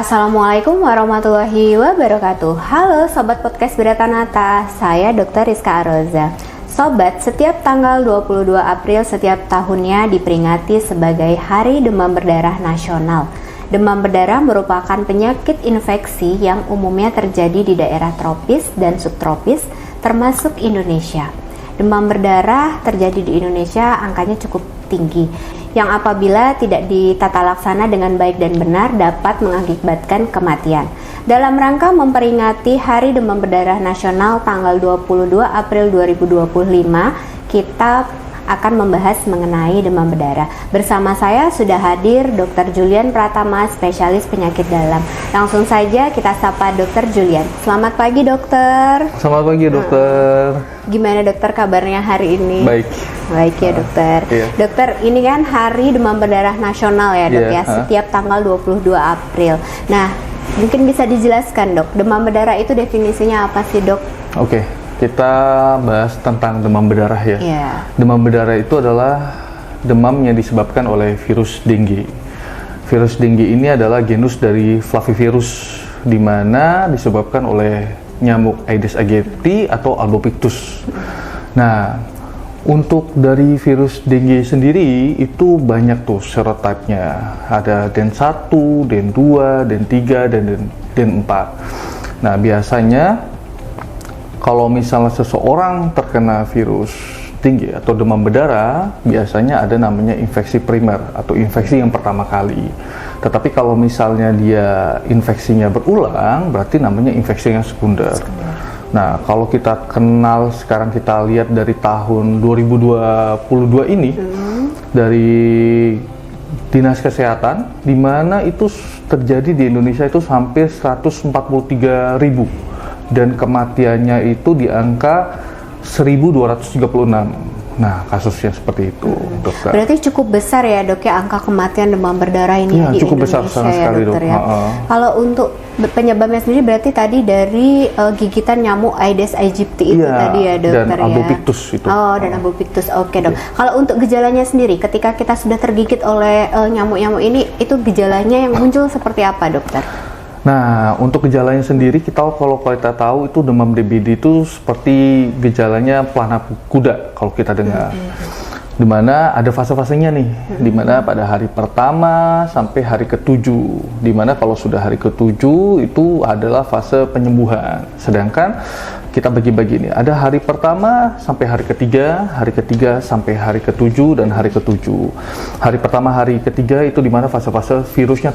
Assalamualaikum warahmatullahi wabarakatuh. Halo Sobat Podcast Biratanata, saya Dr. Rizka Aroza. Sobat, setiap tanggal 22 April setiap tahunnya diperingati sebagai Hari Demam Berdarah Nasional. Demam berdarah merupakan penyakit infeksi yang umumnya terjadi di daerah tropis dan subtropis, termasuk Indonesia. Demam berdarah terjadi di Indonesia angkanya cukup tinggi, yang apabila tidak ditata laksana dengan baik dan benar dapat mengakibatkan kematian. Dalam rangka memperingati Hari Demam Berdarah Nasional tanggal 22 April 2025, kita akan membahas mengenai demam berdarah. Bersama saya sudah hadir Dr. Julian Pratama, spesialis penyakit dalam. Langsung saja kita sapa Dr. Julian. Selamat pagi, dokter. Selamat pagi, dokter. Gimana dokter kabarnya hari ini? Baik ya, dokter. Iya. Dokter, ini kan Hari Demam Berdarah Nasional ya, dok ya, setiap tanggal 22 April. Nah, mungkin bisa dijelaskan, dok, demam berdarah itu definisinya apa sih, dok? Oke, kita bahas tentang demam berdarah ya. Iya. Demam berdarah itu adalah demam yang disebabkan oleh virus dengue. Virus dengue ini adalah genus dari Flavivirus, di mana disebabkan oleh nyamuk Aedes aegypti atau Albopictus. Nah, untuk dari virus dengue sendiri itu banyak tuh serotype-nya. Ada DEN1, DEN2, DEN3, dan DEN4. Nah, biasanya kalau misalnya seseorang terkena virus dengue atau demam berdarah, biasanya ada namanya infeksi primer atau infeksi yang pertama kali. Tetapi kalau misalnya dia infeksinya berulang, berarti namanya infeksi yang sekunder. Nah, kalau kita kenal sekarang, kita lihat dari tahun 2022 ini, dari Dinas Kesehatan, di mana itu terjadi di Indonesia itu hampir 143.000, dan kematiannya itu di angka 1.236. Nah, kasusnya seperti itu, dokter. Berarti cukup besar ya, dok, ya, angka kematian demam berdarah ini ya, di cukup Indonesia besar sama ya, sekali, dokter, dok. ya. Kalau untuk penyebabnya sendiri berarti tadi dari gigitan nyamuk Aedes aegypti itu tadi ya, dokter, dan Albopictus itu. Oh, dan Albopictus. Oke, dok. Kalau untuk gejalanya sendiri, ketika kita sudah tergigit oleh nyamuk-nyamuk ini, itu gejalanya yang muncul seperti apa, dokter? Nah, untuk gejalanya sendiri, kalau kita tahu itu demam DBD itu seperti gejalanya pelana kuda kalau kita dengar. Di mana ada fase-fasenya nih, di mana pada hari pertama sampai hari ke-7, di mana kalau sudah hari ke-7 itu adalah fase penyembuhan. Sedangkan kita bagi-bagi ini, ada hari pertama sampai hari ketiga sampai hari ke-7 dan hari ke-7. Hari pertama, hari ketiga itu di mana fase-fase virusnya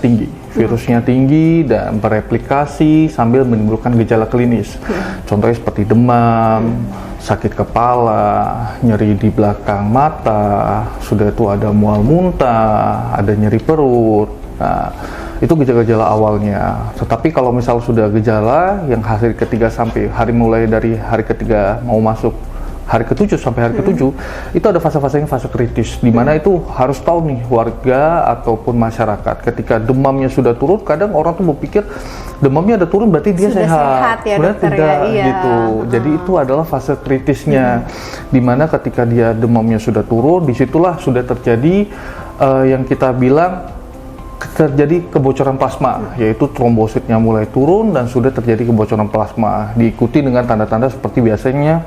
tinggi dan bereplikasi sambil menimbulkan gejala klinis. Contohnya seperti demam, sakit kepala, nyeri di belakang mata, sudah itu ada mual muntah, ada nyeri perut. Nah, itu gejala-gejala awalnya. Tetapi kalau misal sudah gejala yang hari ketiga sampai mulai dari hari ketiga mau masuk hari ke-7 sampai hari ke-7, itu ada fase-fasenya, fase kritis, di mana itu harus tahu nih warga ataupun masyarakat, ketika demamnya sudah turun, kadang orang tuh berpikir demamnya udah turun berarti dia sehat ya, benar dokter, tidak ya? Iya. Gitu. Jadi itu adalah fase kritisnya, di mana ketika dia demamnya sudah turun, disitulah sudah terjadi yang kita bilang terjadi kebocoran plasma, yaitu trombositnya mulai turun dan sudah terjadi kebocoran plasma, diikuti dengan tanda-tanda seperti biasanya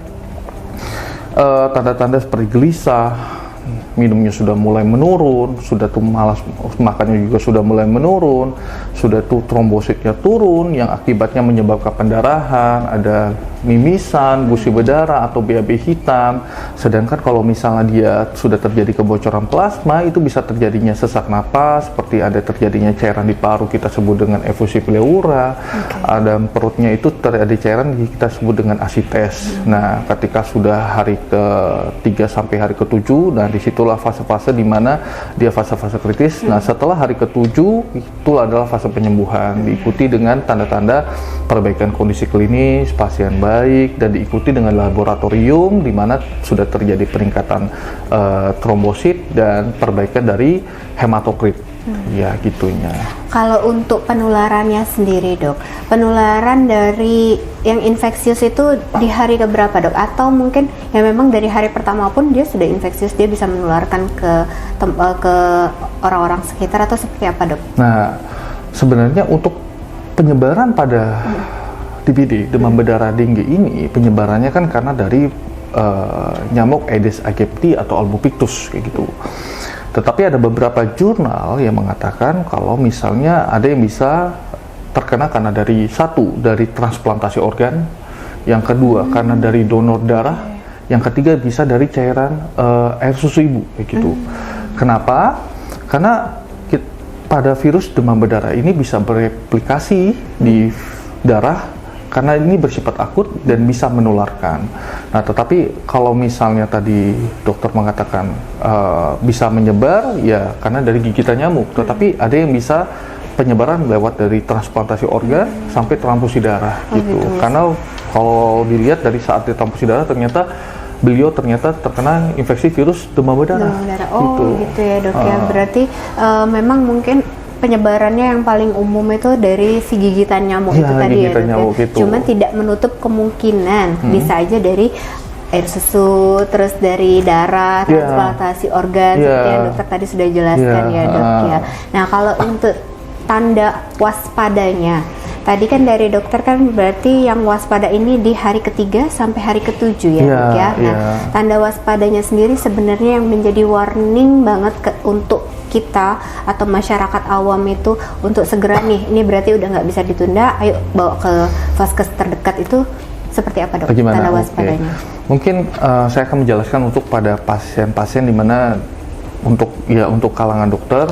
tanda-tanda seperti gelisah, minumnya sudah mulai menurun, sudah tuh malas makannya juga sudah mulai menurun, sudah tuh trombositnya turun yang akibatnya menyebabkan pendarahan, ada mimisan, gusi berdarah atau BAB hitam. Sedangkan kalau misalnya dia sudah terjadi kebocoran plasma, itu bisa terjadinya sesak napas, seperti ada terjadinya cairan di paru, kita sebut dengan efusi pleura. Ada perutnya itu terjadi cairan kita sebut dengan asites. Nah, ketika sudah hari ke-3 sampai hari ke-7, nah disitulah fase-fase di mana dia fase-fase kritis. Nah, setelah hari ke-7 itulah adalah fase penyembuhan, diikuti dengan tanda-tanda perbaikan kondisi klinis pasien baik, dan diikuti dengan laboratorium di mana sudah terjadi peningkatan trombosit dan perbaikan dari hematokrit. Ya, gitunya. Kalau untuk penularannya sendiri, dok, penularan dari yang infeksius itu di hari keberapa, dok? Atau mungkin ya memang dari hari pertama pun dia sudah infeksius, dia bisa menularkan ke orang-orang sekitar, atau seperti apa, dok? Nah, sebenarnya untuk penyebaran pada DBD, demam berdarah dengue ini penyebarannya kan karena dari nyamuk Aedes aegypti atau albopictus kayak gitu. Tetapi ada beberapa jurnal yang mengatakan kalau misalnya ada yang bisa terkena karena dari transplantasi organ, yang kedua karena dari donor darah, yang ketiga bisa dari cairan air susu ibu kayak gitu. Kenapa? Karena pada virus demam berdarah ini bisa bereplikasi di darah karena ini bersifat akut dan bisa menularkan. Nah, tetapi kalau misalnya tadi dokter mengatakan bisa menyebar, ya karena dari gigitan nyamuk. Tetapi ada yang bisa penyebaran lewat dari transplantasi organ sampai transfusi darah gitu. Karena kalau dilihat dari saat ditransfusi darah beliau ternyata terkena infeksi virus demam berdarah. Oh gitu ya dok ya. Berarti memang mungkin penyebarannya yang paling umum itu dari si gigitan nyamuk itu tadi ya dok ya. Cuman tidak menutup kemungkinan bisa aja dari air susu, terus dari darah, transplantasi organ seperti yang dokter tadi sudah jelaskan ya dok ya. Nah kalau untuk tanda waspadanya, tadi kan dari dokter kan berarti yang waspada ini di hari ketiga sampai hari ketujuh ya dok ya. Nah tanda waspadanya sendiri sebenarnya yang menjadi warning banget untuk kita atau masyarakat awam itu untuk segera ini berarti udah nggak bisa ditunda, ayo bawa ke vaskes terdekat, itu seperti apa dok? Bagaimana? Tanda waspadanya? Mungkin saya akan menjelaskan untuk pada pasien-pasien di mana untuk kalangan dokter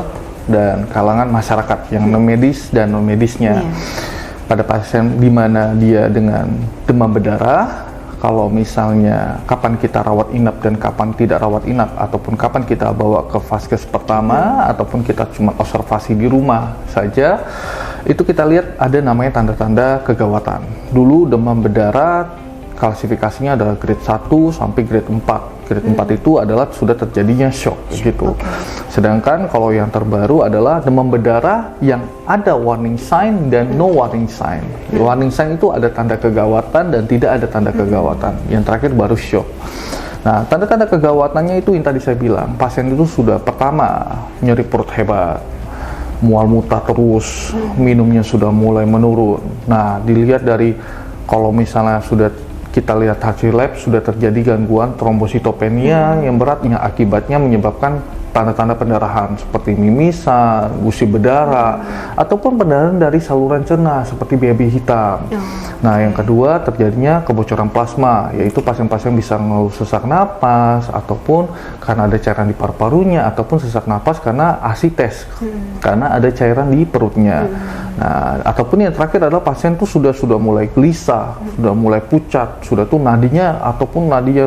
dan kalangan masyarakat yang non-medis dan non-medisnya. Pada pasien di mana dia dengan demam berdarah, kalau misalnya kapan kita rawat inap dan kapan tidak rawat inap, ataupun kapan kita bawa ke vaskes pertama, ataupun kita cuma observasi di rumah saja, itu kita lihat ada namanya tanda-tanda kegawatan. Dulu demam berdarah klasifikasinya adalah grade 1 sampai grade 4. Grade 4 itu adalah sudah terjadinya shock gitu. Sedangkan kalau yang terbaru adalah demam berdarah yang ada warning sign dan no warning sign. Warning sign itu ada tanda kegawatan dan tidak ada tanda kegawatan. Yang terakhir baru shock. Nah, tanda-tanda kegawatannya itu yang tadi saya bilang, pasien itu sudah pertama nyeri perut hebat, mual muntah terus, minumnya sudah mulai menurun. Nah, dilihat dari kalau misalnya sudah kita lihat hasil lab sudah terjadi gangguan trombositopenia yang berat yang akibatnya menyebabkan tanda-tanda pendarahan seperti mimisan, gusi berdarah, ataupun pendarahan dari saluran cerna seperti BAB hitam. Nah, yang kedua terjadinya kebocoran plasma, yaitu pasien-pasien bisa mengeluh sesak napas, ataupun karena ada cairan di paru-parunya, ataupun sesak napas karena asites, karena ada cairan di perutnya. Nah, ataupun yang terakhir adalah pasien tuh sudah mulai gelisah, sudah mulai pucat, sudah tuh nadinya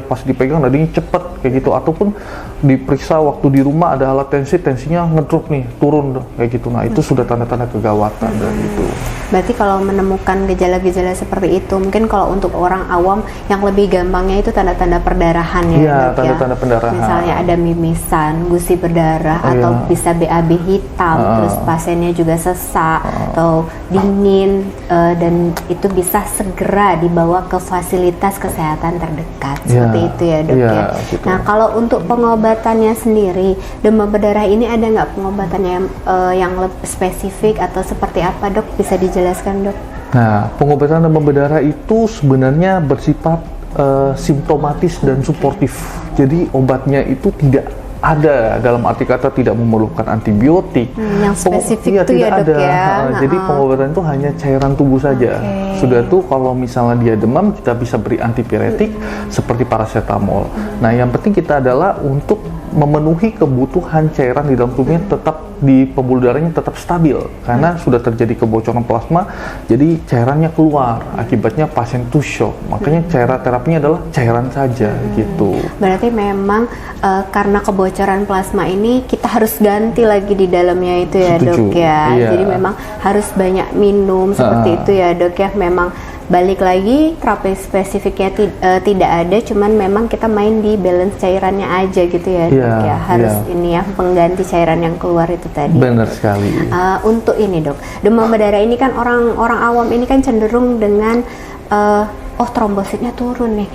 pas dipegang nadinya cepet kayak gitu, ataupun diperiksa waktu di rumah ada alat tensinya ngedrop nih, turun kayak gitu. Nah, itu sudah tanda-tanda kegawatan dan itu. Berarti kalau menemukan gejala-gejala seperti itu, mungkin kalau untuk orang awam yang lebih gampangnya itu tanda-tanda perdarahan ya. Iya, tanda-tanda pendarahan. Misalnya ada mimisan, gusi berdarah, atau bisa BAB hitam, terus pasiennya juga sesak atau dingin, dan itu bisa segera dibawa ke fasilitas kesehatan terdekat. Seperti itu ya dok ya. Gitu. Nah, kalau untuk pengobatannya sendiri, demam berdarah ini ada nggak pengobatannya yang lebih spesifik atau seperti apa dok? Bisa dijelaskan dok? Nah, pengobatan demam berdarah itu sebenarnya bersifat simptomatis dan suportif. Jadi obatnya itu tidak ada, dalam arti kata tidak memerlukan antibiotik. Yang spesifik itu ya dok ada. Ya. Jadi pengobatan itu hanya cairan tubuh saja. Sudah tuh kalau misalnya dia demam kita bisa beri antipiretik seperti paracetamol. Nah, yang penting kita adalah untuk memenuhi kebutuhan cairan di dalam tubuhnya tetap di pembuluh darahnya tetap stabil karena sudah terjadi kebocoran plasma, jadi cairannya keluar, akibatnya pasien itu shock. Makanya cairan terapinya adalah cairan saja gitu. Berarti memang karena kebocoran plasma ini kita harus ganti lagi di dalamnya itu ya dok ya. Jadi memang harus banyak minum seperti itu ya dok ya. Memang balik lagi terapi spesifiknya tidak ada, cuman memang kita main di balance cairannya aja gitu ya dok ya. Harus ini ya pengganti cairan yang keluar itu tadi. Benar sekali. Untuk ini dok, demam berdarah ini kan orang awam ini kan cenderung dengan trombositnya turun nih.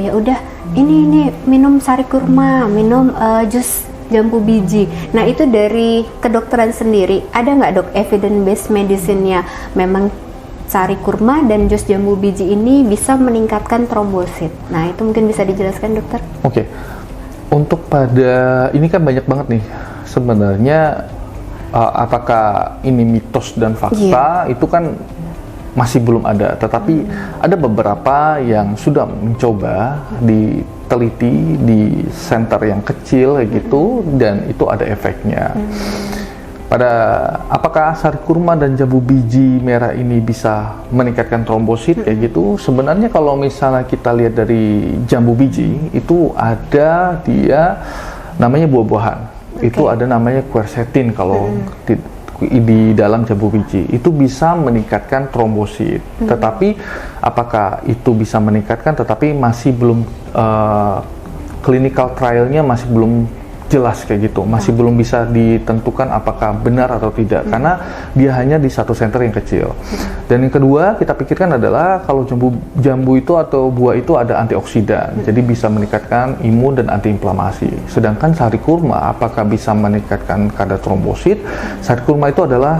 Ya udah ini minum sari kurma, minum jus jambu biji. Nah, itu dari kedokteran sendiri, ada nggak dok evidence based medicine-nya memang sari kurma dan jus jambu biji ini bisa meningkatkan trombosit? Nah, itu mungkin bisa dijelaskan dokter? Oke. Untuk pada ini kan banyak banget nih sebenarnya, apakah ini mitos dan fakta itu kan masih belum ada, tetapi ada beberapa yang sudah mencoba diteliti di center yang kecil kayak gitu, dan itu ada efeknya. Apakah sari kurma dan jambu biji merah ini bisa meningkatkan trombosit kayak gitu? Sebenarnya kalau misalnya kita lihat dari jambu biji itu ada dia namanya buah-buahan. Itu ada namanya quercetin kalau di dalam jambu biji. Itu bisa meningkatkan trombosit. Tetapi apakah itu bisa meningkatkan, tetapi masih belum clinical trialnya masih belum jelas kayak gitu, masih belum bisa ditentukan apakah benar atau tidak, karena dia hanya di satu center yang kecil. Dan yang kedua kita pikirkan adalah kalau jambu itu atau buah itu ada antioksidan, jadi bisa meningkatkan imun dan antiinflamasi. Sedangkan sari kurma apakah bisa meningkatkan kadar trombosit? Sari kurma itu adalah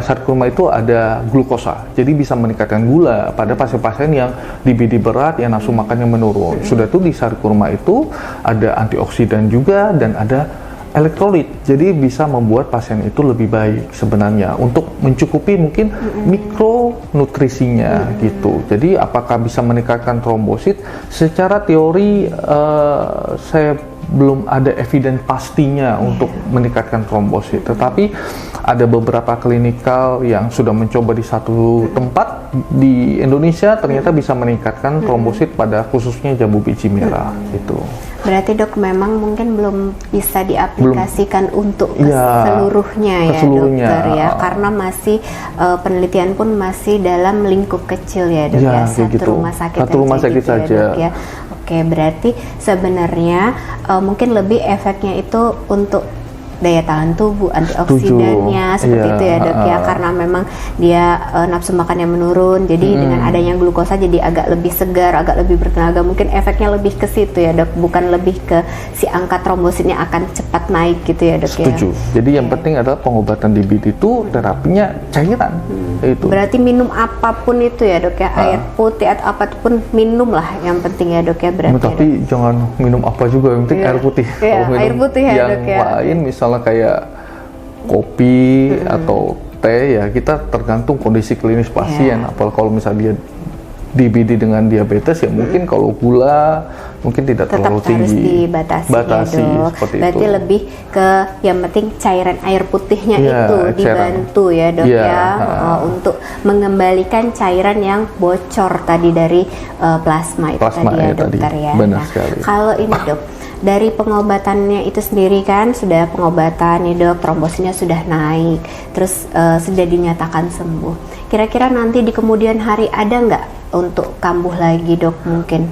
sari kurma itu ada glukosa, jadi bisa meningkatkan gula pada pasien-pasien yang DBD berat, yang nafsu makannya menurun. Sudah itu di sari kurma itu ada antioksidan juga dan ada elektrolit, jadi bisa membuat pasien itu lebih baik sebenarnya untuk mencukupi mungkin mikronutrisinya gitu. Jadi apakah bisa meningkatkan trombosit? Secara teori saya belum ada evidence pastinya untuk meningkatkan trombosit, tetapi ada beberapa klinikal yang sudah mencoba di satu tempat di Indonesia ternyata bisa meningkatkan trombosit pada khususnya jambu biji merah gitu. Berarti dok memang mungkin belum bisa diaplikasikan untuk seluruhnya ya dokter ya, karena masih penelitian pun masih dalam lingkup kecil ya dok ya, satu rumah sakit saja ya, dok ya. Oke, berarti sebenarnya mungkin lebih efeknya itu untuk daya tahan tubuh, antioksidannya seperti itu ya dok ya, karena memang dia nafsu makannya menurun, jadi dengan adanya glukosa jadi agak lebih segar, agak lebih bertenaga, mungkin efeknya lebih ke situ ya dok, bukan lebih ke si angka trombositnya akan cepat naik gitu ya dok. Setuju. Jadi yang penting adalah pengobatan DBD itu terapinya cairan. Itu. Berarti minum apapun itu ya dok ya, air putih atau apapun minum lah, yang penting ya dok ya berarti. Tapi ya, jangan minum apa juga, yang penting air putih. Air putih ya dok ya. Yang lain misalnya kayak kopi atau teh ya, kita tergantung kondisi klinis pasien. Apalagi kalau misalnya dia DBD dengan diabetes ya mungkin kalau gula mungkin tidak terlalu tinggi. Tetap harus dibatasi ya, dok. Berarti itu lebih ke yang penting cairan air putihnya itu dibantu ya dok untuk mengembalikan cairan yang bocor tadi dari plasma itu tadi ya dokter ya. Benar sekali. Kalau ini dok, dari pengobatannya itu sendiri kan sudah pengobatan nih dok, trombositnya sudah naik, terus sudah dinyatakan sembuh. Kira-kira nanti di kemudian hari ada nggak untuk kambuh lagi dok mungkin?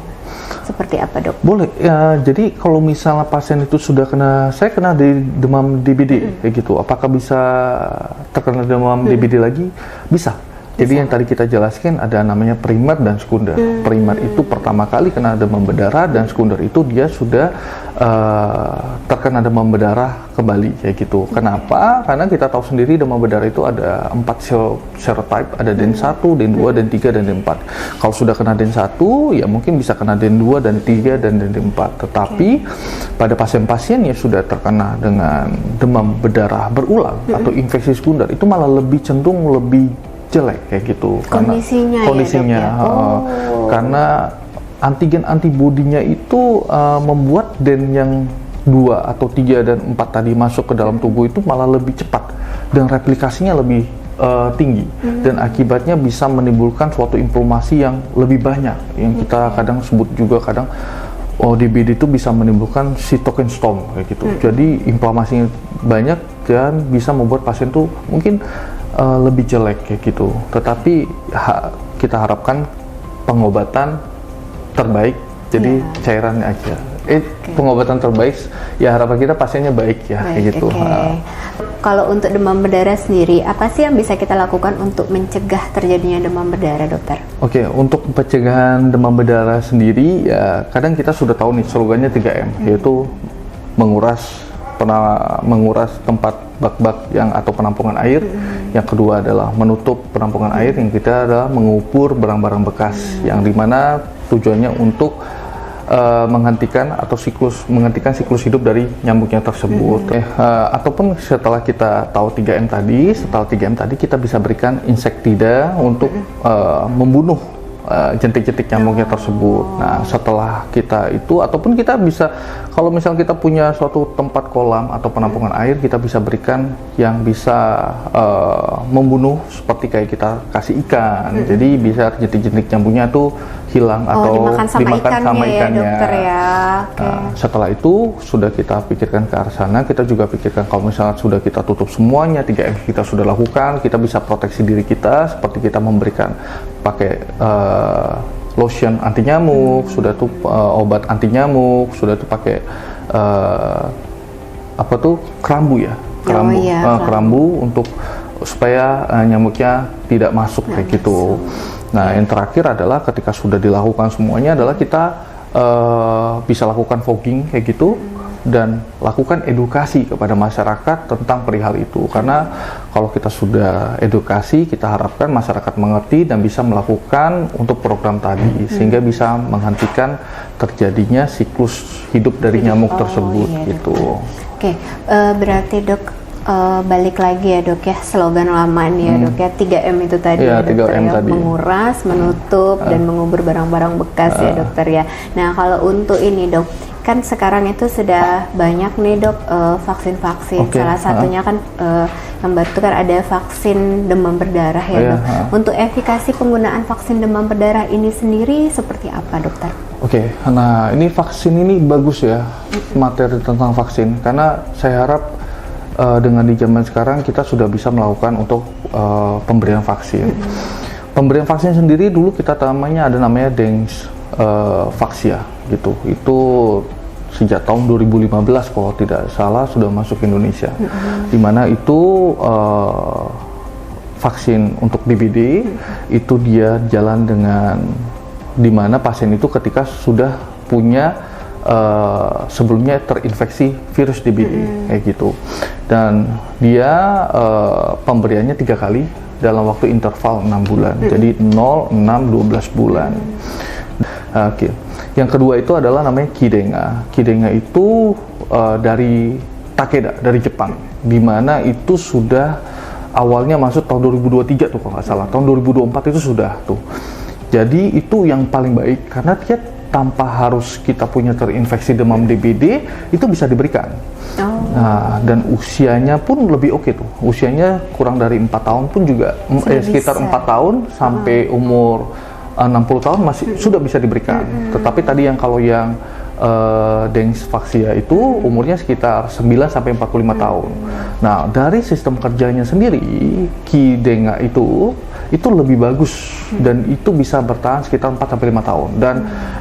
Seperti apa dok? Boleh ya, jadi kalau misalnya pasien itu sudah saya kena di demam DBD kayak gitu, apakah bisa terkena demam DBD lagi? Bisa. Jadi yang tadi kita jelaskan ada namanya primer dan sekunder. Primer itu pertama kali kena demam berdarah, dan sekunder itu dia sudah terkena demam berdarah kembali kayak gitu. Kenapa? Karena kita tahu sendiri demam berdarah itu ada 4 serotype, ada DEN 1, DEN 2, DEN 3, dan DEN 4. Kalau sudah kena DEN 1 ya mungkin bisa kena DEN 2, DEN 3, dan DEN 4. Tetapi pada pasien-pasien yang sudah terkena dengan demam berdarah berulang atau infeksi sekunder itu malah lebih cenderung lebih jelek kayak gitu, kondisinya ya, karena antigen antibodinya itu membuat DEN yang 2 atau 3 dan 4 tadi masuk ke dalam tubuh itu malah lebih cepat dan replikasinya lebih tinggi, dan akibatnya bisa menimbulkan suatu inflamasi yang lebih banyak, yang kita kadang sebut juga DBD itu bisa menimbulkan cytokine storm kayak gitu. Jadi inflamasinya banyak dan bisa membuat pasien tuh mungkin lebih jelek kayak gitu. Tetapi kita harapkan pengobatan terbaik, jadi cairannya aja. pengobatan terbaik ya, harapan kita pasiennya baik ya, kayak gitu. Kalau untuk demam berdarah sendiri, apa sih yang bisa kita lakukan untuk mencegah terjadinya demam berdarah, dokter? Oke, untuk pencegahan demam berdarah sendiri ya kadang kita sudah tahu nih slogannya 3M, yaitu menguras tempat bak-bak yang atau penampungan air. Yang kedua adalah menutup penampungan air. Yang ketiga adalah mengubur barang-barang bekas, yang dimana tujuannya untuk menghentikan siklus hidup dari nyamuknya tersebut. Ataupun setelah kita tahu 3M tadi, kita bisa berikan insektida untuk membunuh jentik-jentik nyamuknya tersebut. Nah, setelah kita itu, ataupun kita bisa, kalau misalnya kita punya suatu tempat kolam atau penampungan air, kita bisa berikan yang bisa membunuh, seperti kayak kita kasih ikan. Jadi bisa jentik-jentik nyamuknya tuh hilang atau dimakan sama ikannya. Ya, dokter ya. Nah, setelah itu sudah kita pikirkan ke arah sana, kita juga pikirkan kalau misalnya sudah kita tutup semuanya, 3M kita sudah lakukan, kita bisa proteksi diri kita seperti kita memberikan pakai lotion anti nyamuk, sudah tuh obat anti nyamuk, sudah tuh pakai kerambu ya, kerambu untuk supaya nyamuknya tidak masuk kayak gitu. Nah, yang terakhir adalah ketika sudah dilakukan semuanya adalah kita bisa lakukan fogging kayak gitu, dan lakukan edukasi kepada masyarakat tentang perihal itu. Karena kalau kita sudah edukasi, kita harapkan masyarakat mengerti dan bisa melakukan untuk program tadi, sehingga bisa menghentikan terjadinya siklus hidup dari nyamuk tersebut gitu. Oke, berarti dok, balik lagi ya dok ya, slogan lama nih ya dok ya, 3M itu tadi ya dokter ya, menguras, menutup, dan mengubur barang-barang bekas ya dokter ya. Nah, kalau untuk ini dok, kan sekarang itu sudah banyak nih dok vaksin-vaksin, salah satunya kan yang baru kan ada vaksin demam berdarah ya dok. Untuk efikasi penggunaan vaksin demam berdarah ini sendiri seperti apa dokter? Nah ini vaksin ini bagus ya, materi tentang vaksin, karena saya harap dengan di zaman sekarang kita sudah bisa melakukan untuk pemberian vaksin. Pemberian vaksin sendiri dulu kita ada namanya Dengvaxia gitu. Itu sejak tahun 2015 kalau tidak salah sudah masuk ke Indonesia. Di mana itu vaksin untuk DBD itu dia jalan dengan di mana pasien itu ketika sudah punya sebelumnya terinfeksi virus DBD kayak gitu, dan dia pemberiannya 3 kali dalam waktu interval 6 bulan, jadi 0, 6, 12 bulan. Yang kedua itu adalah namanya Kidenga. Kidenga itu dari Takeda, dari Jepang, di mana itu sudah awalnya masuk tahun 2023 tuh kalau nggak salah, tahun 2024 itu sudah tuh. Jadi itu yang paling baik karena dia tanpa harus kita punya terinfeksi demam DBD itu bisa diberikan. Nah, dan usianya pun lebih oke tuh. Usianya kurang dari 4 tahun pun juga sekitar 4 tahun sampai umur 60 tahun masih sudah bisa diberikan. Tetapi tadi yang kalau yang Dengvaxia itu umurnya sekitar 9 sampai 45 tahun. Nah, dari sistem kerjanya sendiri Kidenga itu lebih bagus dan itu bisa bertahan sekitar 4 sampai 5 tahun dan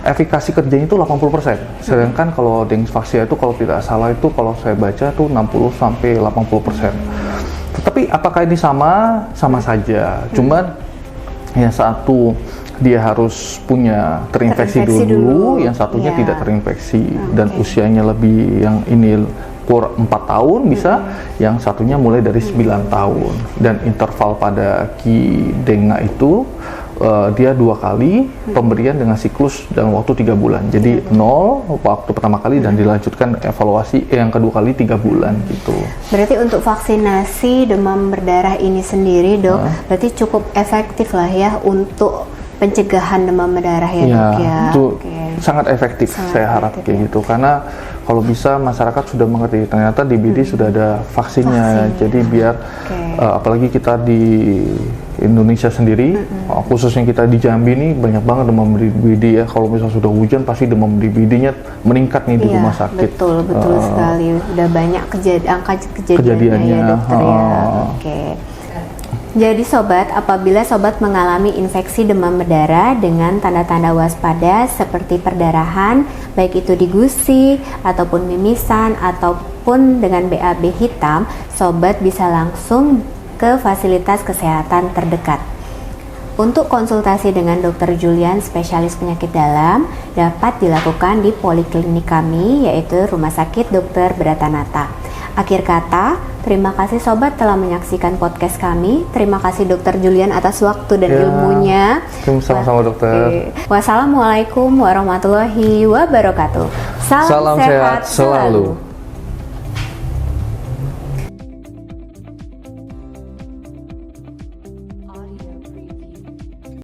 efikasi kerjanya itu 80%. Sedangkan kalau Dengvaxia itu kalau tidak salah itu kalau saya baca tuh 60 sampai 80%. Tetapi apakah ini sama? Sama saja. Cuman yang satu dia harus punya terinfeksi dulu, yang satunya tidak terinfeksi dan usianya lebih, yang ini 4 tahun bisa, yang satunya mulai dari 9 tahun, dan interval pada Kidenga itu dia 2 kali pemberian dengan siklus dalam waktu 3 bulan, jadi 0 waktu pertama kali dan dilanjutkan evaluasi yang kedua kali 3 bulan gitu. Berarti untuk vaksinasi demam berdarah ini sendiri dok, berarti cukup efektif lah ya untuk pencegahan demam berdarah ya dok ya. Itu sangat efektif, saya harap kayak gitu, karena kalau bisa masyarakat sudah mengerti ternyata DBD sudah ada vaksinnya. Jadi biar apalagi kita di Indonesia sendiri, khususnya kita di Jambi ini banyak banget demam DBD ya. Kalau misalnya sudah hujan pasti demam DBD-nya meningkat nih di rumah sakit. Betul sekali. Udah banyak angka kejadiannya ya dokter ya. Jadi sobat, apabila sobat mengalami infeksi demam berdarah dengan tanda-tanda waspada seperti perdarahan, baik itu di gusi, ataupun mimisan, ataupun dengan BAB hitam, sobat bisa langsung ke fasilitas kesehatan terdekat. Untuk konsultasi dengan Dr. Julian, spesialis penyakit dalam, dapat dilakukan di poliklinik kami, yaitu Rumah Sakit Dr. Beratanata. Akhir kata, terima kasih sobat telah menyaksikan podcast kami. Terima kasih Dr. Julian atas waktu dan ilmunya. Sama-sama dokter. Wassalamualaikum warahmatullahi wabarakatuh. Salam sehat selalu.